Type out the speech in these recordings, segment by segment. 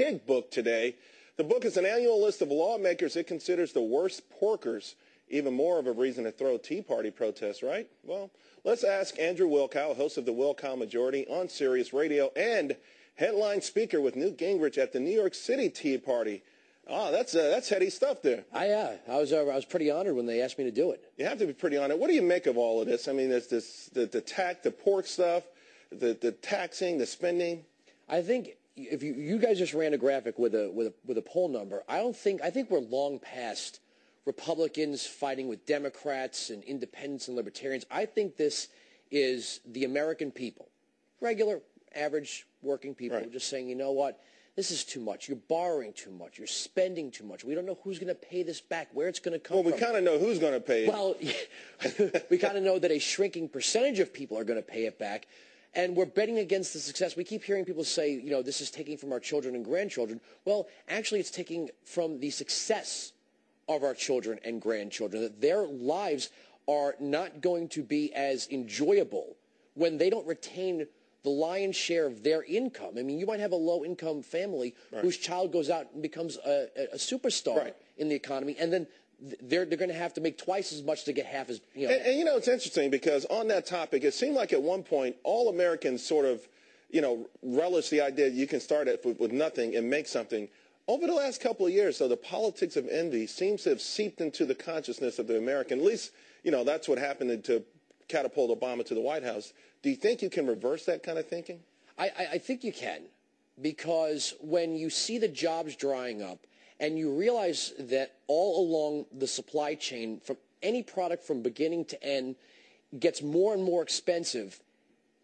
Pig book today. The book is an annual list of lawmakers it considers the worst porkers. Even more of a reason to throw Tea Party protests, right? Well, let's ask Andrew Wilkow, host of the Wilkow Majority on Sirius Radio and headline speaker with Newt Gingrich at the New York City Tea Party. Oh, that's heady stuff there. I was pretty honored when they asked me to do it. You have to be pretty honored. What do you make of all of this? I mean, there's the pork stuff, the taxing, the spending. I think if you guys just ran a graphic with a poll number, I think we're long past Republicans fighting with Democrats and independents and libertarians. I think this is the American people, regular, average, working people, right, just saying, you know what, this is too much. You're borrowing too much. You're spending too much. We don't know who's going to pay this back, where it's going to come from. Well, we kind of know who's going to pay it. Well, we kind of know that a shrinking percentage of people are going to pay it back. And we're betting against the success. We keep hearing people say, you know, this is taking from our children and grandchildren. Well, actually, it's taking from the success of our children and grandchildren, that their lives are not going to be as enjoyable when they don't retain the lion's share of their income. I mean, you might have a low-income family, right, whose child goes out and becomes a superstar, right, in the economy, and then they're going to have to make twice as much to get half as, you know. And you know, it's interesting because on that topic, it seemed like at one point all Americans sort of, you know, relish the idea that you can start with nothing and make something. Over the last couple of years, though, the politics of envy seems to have seeped into the consciousness of the American. At least, you know, that's what happened to catapult Obama to the White House. Do you think you can reverse that kind of thinking? I think you can, because when you see the jobs drying up and you realize that all along the supply chain, from any product from beginning to end, gets more and more expensive,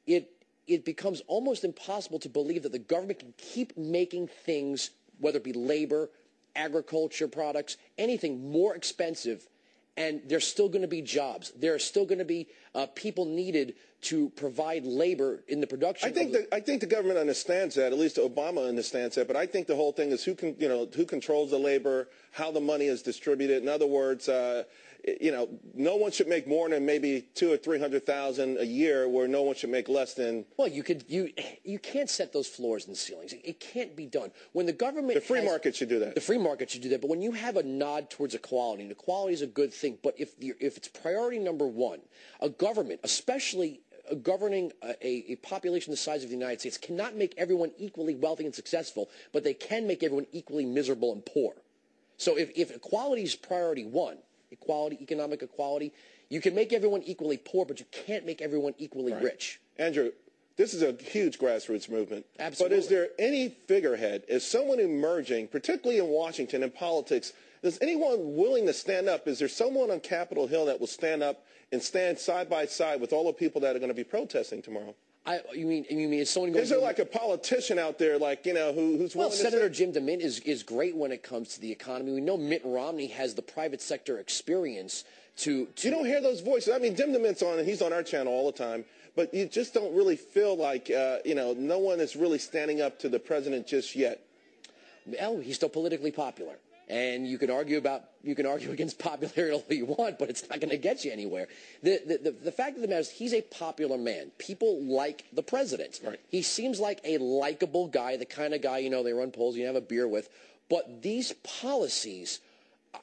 it becomes almost impossible to believe that the government can keep making things, whether it be labor, agriculture products, anything, more expensive, and there's still going to be jobs. There are still going to be people needed to provide labor in the production. I think the government understands that. At least Obama understands that. But I think the whole thing is who controls the labor, how the money is distributed. In other words, you know, no one should make more than maybe $200,000 or $300,000 a year, where no one should make less than. Well, you can't set those floors and ceilings. It can't be done. When the government, the free market should do that. The free market should do that. But when you have a nod towards equality, and equality is a good thing, but if it's priority number one, a government, especially governing a population the size of the United States, cannot make everyone equally wealthy and successful, but they can make everyone equally miserable and poor. So if equality is priority one, equality, economic equality, you can make everyone equally poor, but you can't make everyone equally rich. Andrew, this is a huge grassroots movement. Absolutely. But is there any figurehead, is someone emerging, particularly in Washington, in politics, is anyone willing to stand up? Is there someone on Capitol Hill that will stand up and stand side by side with all the people that are going to be protesting tomorrow? You mean is someone going? Is there like a politician out there, like, you know, who's willing to Senator Jim DeMint is great when it comes to the economy. We know Mitt Romney has the private sector experience to. You don't hear those voices. I mean, Jim DeMint's on, and he's on our channel all the time. But you just don't really feel like, you know, no one is really standing up to the president just yet. Well, he's still politically popular. And you can argue against popularity all you want, but it's not going to get you anywhere. The fact of the matter is he's a popular man. People like the president. Right. He seems like a likable guy, the kind of guy, you know, they run polls, you have a beer with. But these policies,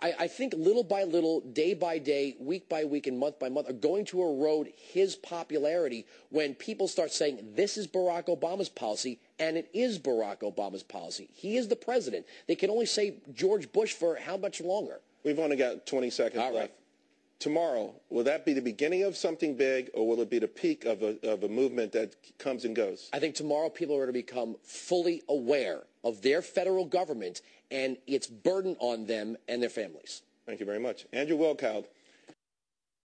I think little by little, day by day, week by week, and month by month, are going to erode his popularity when people start saying, this is Barack Obama's policy, and it is Barack Obama's policy. He is the president. They can only say George Bush for how much longer? We've only got 20 seconds left. Right. Tomorrow, will that be the beginning of something big, or will it be the peak of a movement that comes and goes? I think tomorrow people are going to become fully aware of their federal government and its burden on them and their families. Thank you very much. Andrew Wilkow.